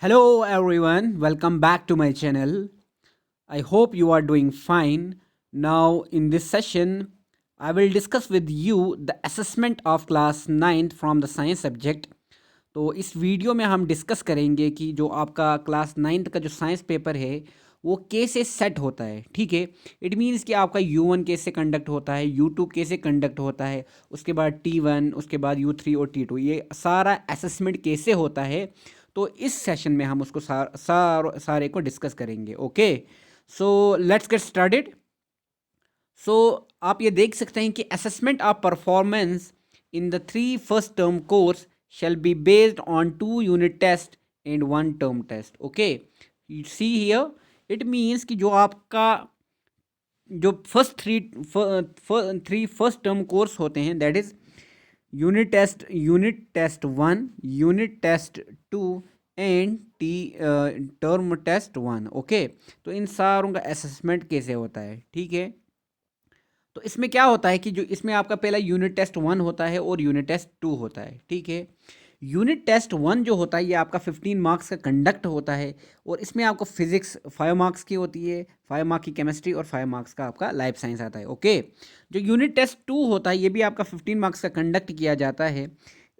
Hello everyone, welcome back to my channel. I hope you are doing fine. Now, in this session, I will discuss with you the assessment of class 9th from the science subject. तो इस video में हम discuss करेंगे कि जो आपका class 9th का जो साइंस पेपर है वो कैसे सेट होता है। ठीक है, इट मीन्स कि आपका U1 कैसे कंडक्ट होता है, U2 कैसे कंडक्ट होता है, उसके बाद T1, उसके बाद U3 और T2, ये सारा असेसमेंट कैसे होता है। तो इस सेशन में हम उसको सारे को डिस्कस करेंगे। Okay, so let's get started. So आप ये देख सकते हैं कि assessment of performance in the 3 first term course shall be based on 2 unit test and 1 term test. Okay, you see here, it means कि जो आपका जो थ्री फर्स्ट टर्म कोर्स होते हैं, that is unit test 1, unit test 2 and term test 1। Okay, तो इन सारों का असेसमेंट कैसे होता है। ठीक है, तो इसमें क्या होता है कि जो इसमें आपका पहला यूनिट टेस्ट 1 होता है और यूनिट टेस्ट 2 होता है। ठीक है, यूनिट टेस्ट 1 जो होता है ये आपका 15 मार्क्स का कंडक्ट होता है और इसमें आपको फिजिक्स 5 मार्क्स की होती है, 5 मार्क की केमिस्ट्री और 5 मार्क्स का आपका लाइफ साइंस आता है। ओके, जो यूनिट टेस्ट 2 होता है ये भी आपका 15 मार्क्स का कंडक्ट किया जाता है।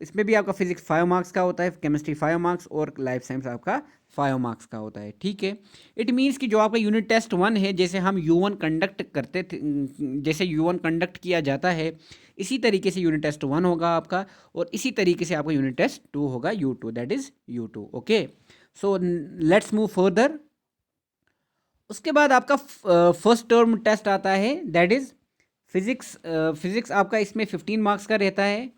इसमें भी आपका फिजिक्स 5 मार्क्स का होता है, केमिस्ट्री 5 मार्क्स और लाइफ साइंस आपका 5 मार्क्स का होता है। ठीक है, इट मीन्स कि जो आपका यूनिट टेस्ट 1 है, जैसे हम U1 कंडक्ट करते थे, जैसे U1 कंडक्ट किया जाता है, इसी तरीके से यूनिट टेस्ट 1 होगा आपका और इसी तरीके से आपका यूनिट टेस्ट 2 होगा, U2, that is U2। Okay, so let's move further. उसके बाद आपका फर्स्ट टर्म टेस्ट आता है, दैट इज फिजिक्स। फिजिक्स आपका इसमें 15 मार्क्स का रहता है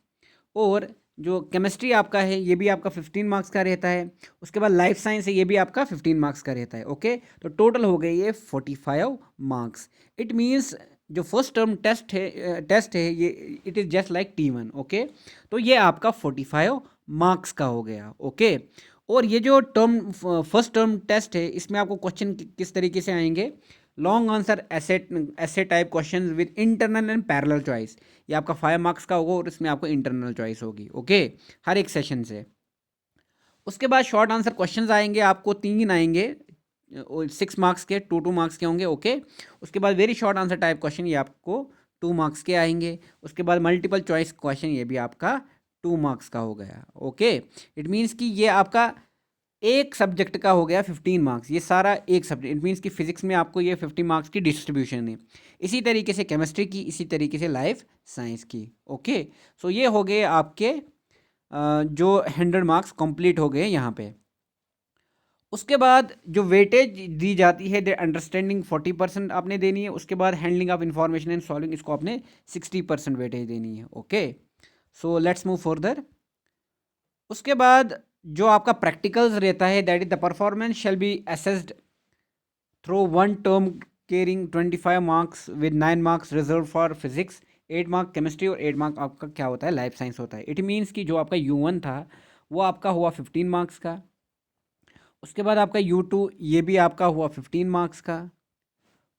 और जो केमिस्ट्री आपका है ये भी आपका 15 मार्क्स का रहता है। उसके बाद लाइफ साइंस है, ये भी आपका 15 मार्क्स का रहता है। ओके, तो टोटल हो गए ये 45 मार्क्स। इट मीन्स जो फर्स्ट टर्म टेस्ट है ये it is just like T1। Okay, तो ये आपका 45 मार्क्स का हो गया। ओके, और ये जो फर्स्ट टर्म टेस्ट है इसमें आपको क्वेश्चन किस तरीके से आएंगे, लॉन्ग आंसर ऐसे type question with internal and parallel choice. ये आपका 5 मार्क्स का होगा और इसमें आपको इंटरनल चॉइस होगी। ओके, हर एक सेशन से। उसके बाद शॉर्ट आंसर क्वेश्चंस आएंगे, आपको 3 आएंगे, 6 मार्क्स के, 2 2 मार्क्स के होंगे। ओके, उसके बाद very short answer type question ये आपको 2 मार्क्स के आएंगे। उसके बाद मल्टीपल चॉइस क्वेश्चन ये भी आपका 2 मार्क्स का हो गया। ओके, इट मीन्स कि ये आपका एक सब्जेक्ट का हो गया 15 मार्क्स, ये सारा एक सब्जेक्ट। इट मीन्स कि फिजिक्स में आपको ये 50 मार्क्स की डिस्ट्रीब्यूशन है, इसी तरीके से केमिस्ट्री की, इसी तरीके से लाइफ साइंस की। ओके, सो ये हो गए आपके जो 100 मार्क्स कंप्लीट हो गए यहाँ पे। उसके बाद जो वेटेज दी जाती है, द अंडरस्टैंडिंग 40% आपने देनी है। उसके बाद handling of information and solving, इसको आपने 60% वेटेज देनी है। Okay, so let's move further. उसके बाद जो आपका प्रैक्टिकल्स रहता है, that is the performance shall be assessed through 1 term caring 25 marks with 9 marks reserve for physics, 8 mark chemistry और 8 मार्क आपका क्या होता है, लाइफ साइंस होता है। इट मीन्स कि जो आपका U1 था वो आपका हुआ 15 मार्क्स का। उसके बाद आपका U2 ये भी आपका हुआ 15 मार्क्स का।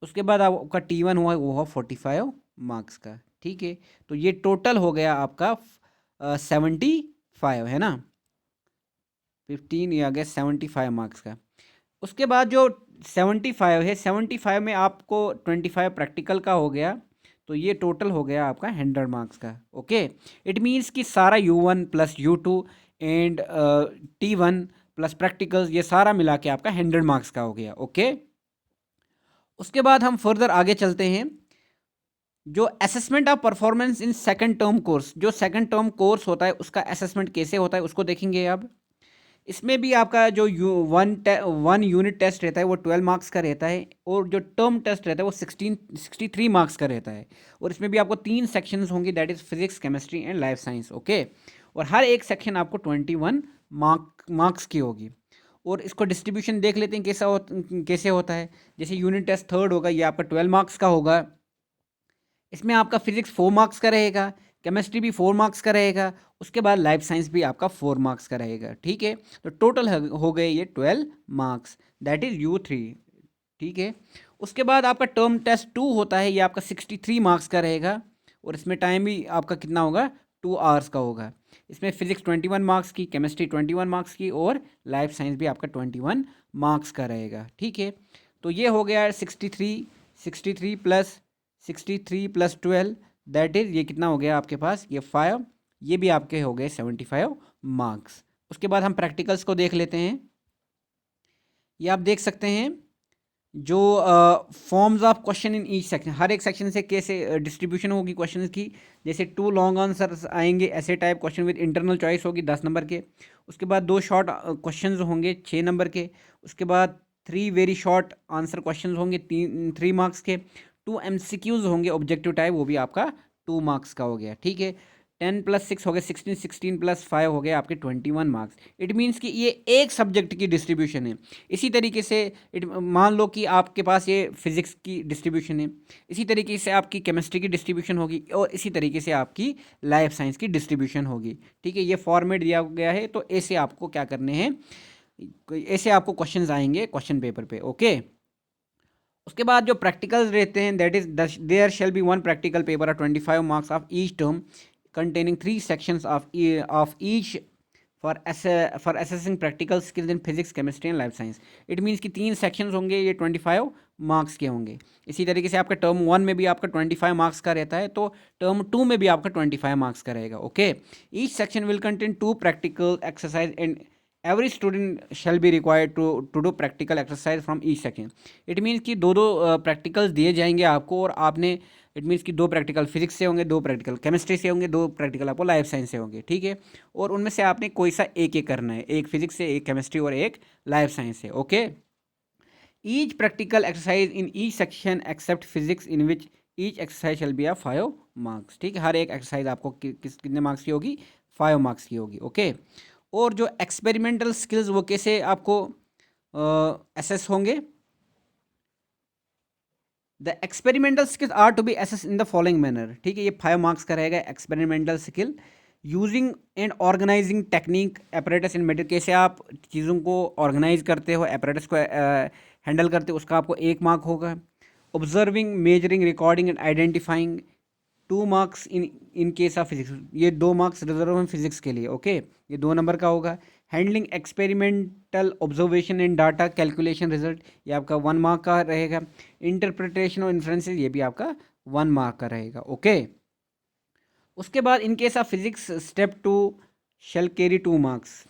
उसके बाद आपका T1 हुआ, वो हुआ 45 मार्क्स का। ठीक है, तो ये टोटल हो गया आपका 75, है ना, 15 या गया 75 मार्क्स का। उसके बाद जो 75 है, 75 में आपको 25 प्रैक्टिकल का हो गया, तो ये टोटल हो गया आपका 100 मार्क्स का। ओके, इट मीन्स कि सारा U1 plus U2 and T1 plus practicals ये सारा मिला के आपका 100 मार्क्स का हो गया। ओके, उसके बाद हम फर्दर आगे चलते हैं। जो assessment of performance in second term course, जो सेकंड टर्म कोर्स होता है उसका असेसमेंट कैसे होता है उसको देखेंगे अब। इसमें भी आपका जो वन यूनिट टेस्ट रहता है वो 12 मार्क्स का रहता है और जो टर्म टेस्ट रहता है वो 63 मार्क्स का रहता है। और इसमें भी आपको 3 सेक्शंस होंगी, that is physics, chemistry and life science. Okay, और हर एक सेक्शन आपको 21 मार्क्स की होगी। और इसको डिस्ट्रीब्यूशन देख लेते हैं कैसे होता है। जैसे यूनिट टेस्ट थर्ड होगा, ये आपका 12 मार्क्स का होगा। इसमें आपका फिजिक्स 4 मार्क्स का रहेगा, केमिस्ट्री भी 4 मार्क्स का रहेगा, उसके बाद लाइफ साइंस भी आपका 4 मार्क्स का रहेगा। ठीक है, तो टोटल हो गए ये 12 मार्क्स, दैट इज U3। ठीक है, उसके बाद आपका टर्म टेस्ट 2 होता है, ये आपका 63 मार्क्स का रहेगा और इसमें टाइम भी आपका कितना होगा, 2 आवर्स का होगा। इसमें फिजिक्स 21 मार्क्स की, केमिस्ट्री 21 मार्क्स की और लाइफ साइंस भी आपका 21 मार्क्स का रहेगा, ठीक है। तो ये हो गया 63 प्लस 12, दैट इज़ ये कितना हो गया आपके पास, ये 5, ये भी आपके हो गए 75 मार्क्स। उसके बाद हम प्रैक्टिकल्स को देख लेते हैं। ये आप देख सकते हैं जो forms of question in each section, हर एक सेक्शन से कैसे डिस्ट्रीब्यूशन होगी क्वेश्चन की। जैसे 2 लॉन्ग आंसर्स आएंगे, ऐसे type question with internal choice होगी 10 नंबर के। उसके बाद 2 शॉर्ट क्वेश्चन होंगे 6 नंबर के। उसके बाद 3 वेरी शॉर्ट आंसर क्वेश्चन होंगे 3 मार्क्स के। 2 MCQs होंगे ऑब्जेक्टिव टाइप, वो भी आपका 2 मार्क्स का हो गया, ठीक है। 10 + 6 हो गए 16, 16 + 5 हो गए आपके 21 मार्क्स। इट मीन्स कि ये एक सब्जेक्ट की डिस्ट्रीब्यूशन है। इसी तरीके से मान लो कि आपके पास ये फिजिक्स की डिस्ट्रीब्यूशन है, इसी तरीके से आपकी केमिस्ट्री की डिस्ट्रीब्यूशन होगी और इसी तरीके से आपकी लाइफ साइंस की डिस्ट्रीब्यूशन होगी, ठीक है। ये फॉर्मेट दिया गया है, तो ऐसे आपको क्या करने हैं, ऐसे आपको क्वेश्चंस आएंगे क्वेश्चन पेपर पे, ओके। उसके बाद जो प्रैक्टिकल्स रहते हैं, that is there shall be 1 practical paper of 25 marks of each term containing 3 sections of each for assessing practical skills in physics, chemistry and life science. It means कि 3 sections होंगे, ये 25 marks के होंगे। इसी तरीके से आपका टर्म 1 में भी आपका 25 मार्क्स का रहता है, तो टर्म 2 में भी आपका 25 मार्क्स का रहेगा, okay. Each section will contain 2 practical exercise and every student shall be required to do practical exercise from each section. It means कि दो प्रैक्टिकल्स दिए जाएंगे आपको, और आपने, इट मीन्स कि 2 प्रैक्टिकल फिजिक्स से होंगे, 2 प्रैक्टिकल केमिस्ट्री से होंगे, 2 प्रैक्टिकल आपको लाइफ साइंस से होंगे, ठीक है। और उनमें से आपने कोई सा एक करना है, एक फिजिक्स से, एक केमिस्ट्री और एक लाइफ साइंस से, okay. Each practical exercise in each section except physics in which each exercise shall be of 5 marks, ठीक है। हर एक एक्सरसाइज आपको कितने मार्क्स की होगी, 5 मार्क्स की होगी, ओके। और जो एक्सपेरिमेंटल स्किल्स वो कैसे आपको एसेस होंगे, the experimental skill are to be assess in the following manner, ठीक है। ये 5 मार्क्स का रहेगा experimental skill. Using and organising technique apparatus in material, कैसे आप चीज़ों को ऑर्गेनाइज करते हो, एपरेटस को हैंडल करते हो, उसका आपको 1 मार्क होगा। Observing, measuring, recording and identifying 2 marks in case of physics, ये 2 मार्क्स रिजर्व हैं फिजिक्स के लिए, ओके। ये 2 नंबर का होगा। Handling experimental observation and data calculation result, ये आपका 1 मार्क का रहेगा। इंटरप्रिटेशन और इन्फ्रेंसेस, ये भी आपका 1 मार्क का रहेगा, ओके। उसके बाद in case of physics step 2 shall carry 2 marks,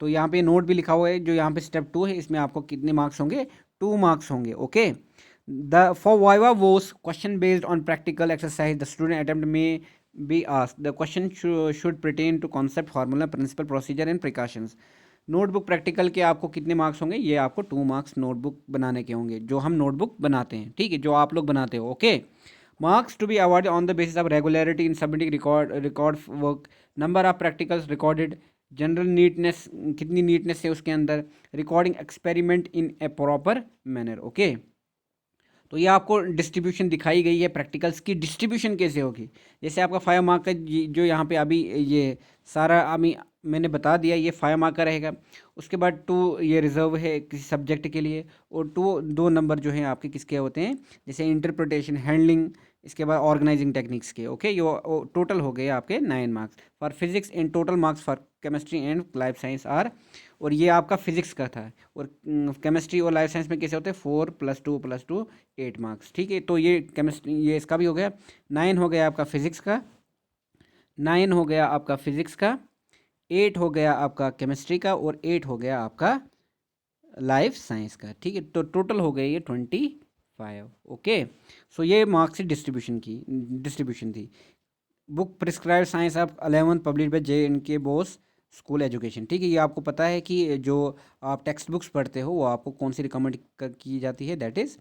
तो यहाँ पे नोट भी लिखा हुआ है, जो यहाँ पे स्टेप 2 है इसमें आपको कितने मार्क्स होंगे, 2 मार्क्स होंगे, okay. For viva voce question based on practical exercise, the student attempt may be asked. The question should pertain to concept, formula, principle, procedure and precautions. Notebook practical के आपको कितने marks होंगे, ये आपको 2 marks notebook बनाने के होंगे, जो हम नोटबुक बनाते हैं, ठीक है, जो आप लोग बनाते हो, okay. Marks to be awarded on the basis of regularity in submitting record work, number of practicals recorded, general neatness, कितनी नीटनेस है उसके अंदर, recording experiment in a proper manner, okay. तो ये आपको डिस्ट्रीब्यूशन दिखाई गई है, प्रैक्टिकल्स की डिस्ट्रीब्यूशन कैसे होगी। जैसे आपका 5 मार्क का जो यहाँ पे अभी ये सारा अभी मैंने बता दिया, ये 5 मार्क का रहेगा। उसके बाद 2 ये रिजर्व है किसी सब्जेक्ट के लिए, और 2 नंबर जो हैं आपके किसके होते हैं, जैसे इंटरप्रिटेशन, हैंडलिंग, इसके बाद ऑर्गेनाइजिंग टेक्निक्स के, ओके। ये टोटल हो गए आपके 9 marks for physics and total marks for chemistry and life science are, और ये आपका फिजिक्स का था। और केमिस्ट्री और लाइफ साइंस में कैसे होते हैं, 4 + 2 + 2 8 मार्क्स, ठीक है। तो ये केमिस्ट्री, ये इसका भी हो गया 9 हो गया आपका फिजिक्स का, 9 हो गया आपका फिजिक्स का, 8 हो गया आपका केमिस्ट्री का, और 8 हो गया आपका लाइफ साइंस का, ठीक है। तो टोटल हो गए ये 25, ओके। सो ये मार्क्स की डिस्ट्रीब्यूशन थी। Book prescribe science of 11th publish by J&K Bose school education, ठीक है। ये आपको पता है कि जो आप टेक्स्ट बुक्स पढ़ते हो वो आपको कौन सी रिकमेंड की जाती है, दैट इज़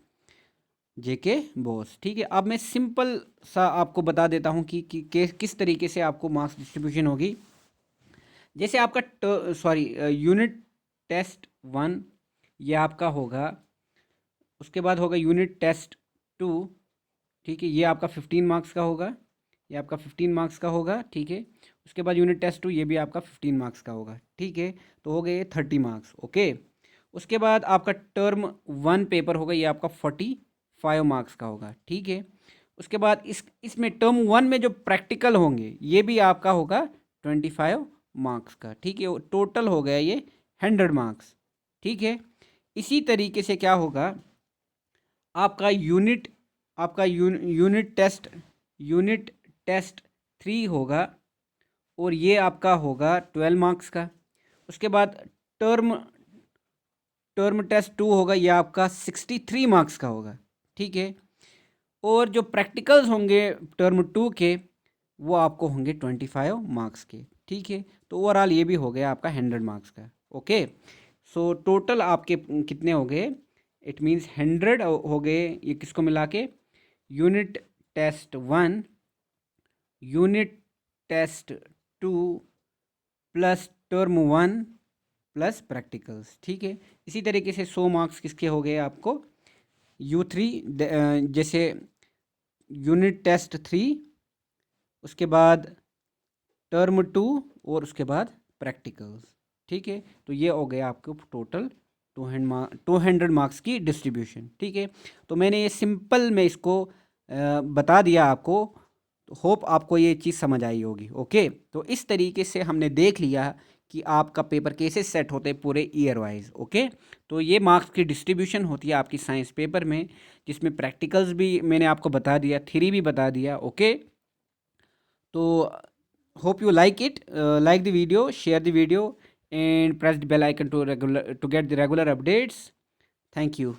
JK बोस, ठीक है। अब मैं सिंपल सा आपको बता देता हूँ कि किस तरीके से आपको मार्क्स डिस्ट्रीब्यूशन होगी। जैसे आपका यूनिट टेस्ट 1 ये आपका होगा, उसके बाद होगा यूनिट टेस्ट 2, ठीक है, ये आपका 15 मार्क्स का होगा, ये आपका 15 मार्क्स का होगा, ठीक है। उसके बाद यूनिट टेस्ट 2 ये भी आपका 15 मार्क्स का होगा, ठीक है। तो हो गए 30 मार्क्स, ओके। उसके बाद आपका टर्म 1 पेपर होगा, ये आपका 45 मार्क्स का होगा, ठीक है। उसके बाद इसमें टर्म 1 में जो प्रैक्टिकल होंगे ये भी आपका होगा 25 मार्क्स का, ठीक है। टोटल हो गया ये 100 मार्क्स, ठीक है। इसी तरीके से क्या होगा, आपका यूनिट टेस्ट 3 होगा और ये आपका होगा 12 मार्क्स का। उसके बाद टर्म टर्म टेस्ट 2 होगा, ये आपका 63 मार्क्स का होगा, ठीक है। और जो प्रैक्टिकल्स होंगे टर्म 2 के, वो आपको होंगे 25 मार्क्स के, ठीक है। तो ओवरऑल ये भी हो गया आपका 100 मार्क्स का, ओके। सो टोटल आपके कितने हो गए, इट मीन्स 100 हो गए, ये किसको मिला के, unit test 1, unit test 2 plus term 1 plus practicals, ठीक है। इसी तरीके से 100 मार्क्स किसके हो गए आपको, U3, जैसे यूनिट टेस्ट 3, उसके बाद टर्म 2 और उसके बाद प्रैक्टिकल्स, ठीक है। तो ये हो गया आपको टोटल 200 मार्क्स की डिस्ट्रीब्यूशन, ठीक है। तो मैंने ये सिंपल में इसको बता दिया आपको, तो होप आपको ये चीज़ समझ आई होगी, ओके। तो इस तरीके से हमने देख लिया कि आपका पेपर कैसे सेट होते हैं पूरे ईयर वाइज, ओके। तो ये मार्क्स की डिस्ट्रीब्यूशन होती है आपकी साइंस पेपर में, जिसमें प्रैक्टिकल्स भी मैंने आपको बता दिया, थ्योरी भी बता दिया, ओके। तो hope you like it, like the video, share the video, and press the bell icon to get the regular updates. Thank you.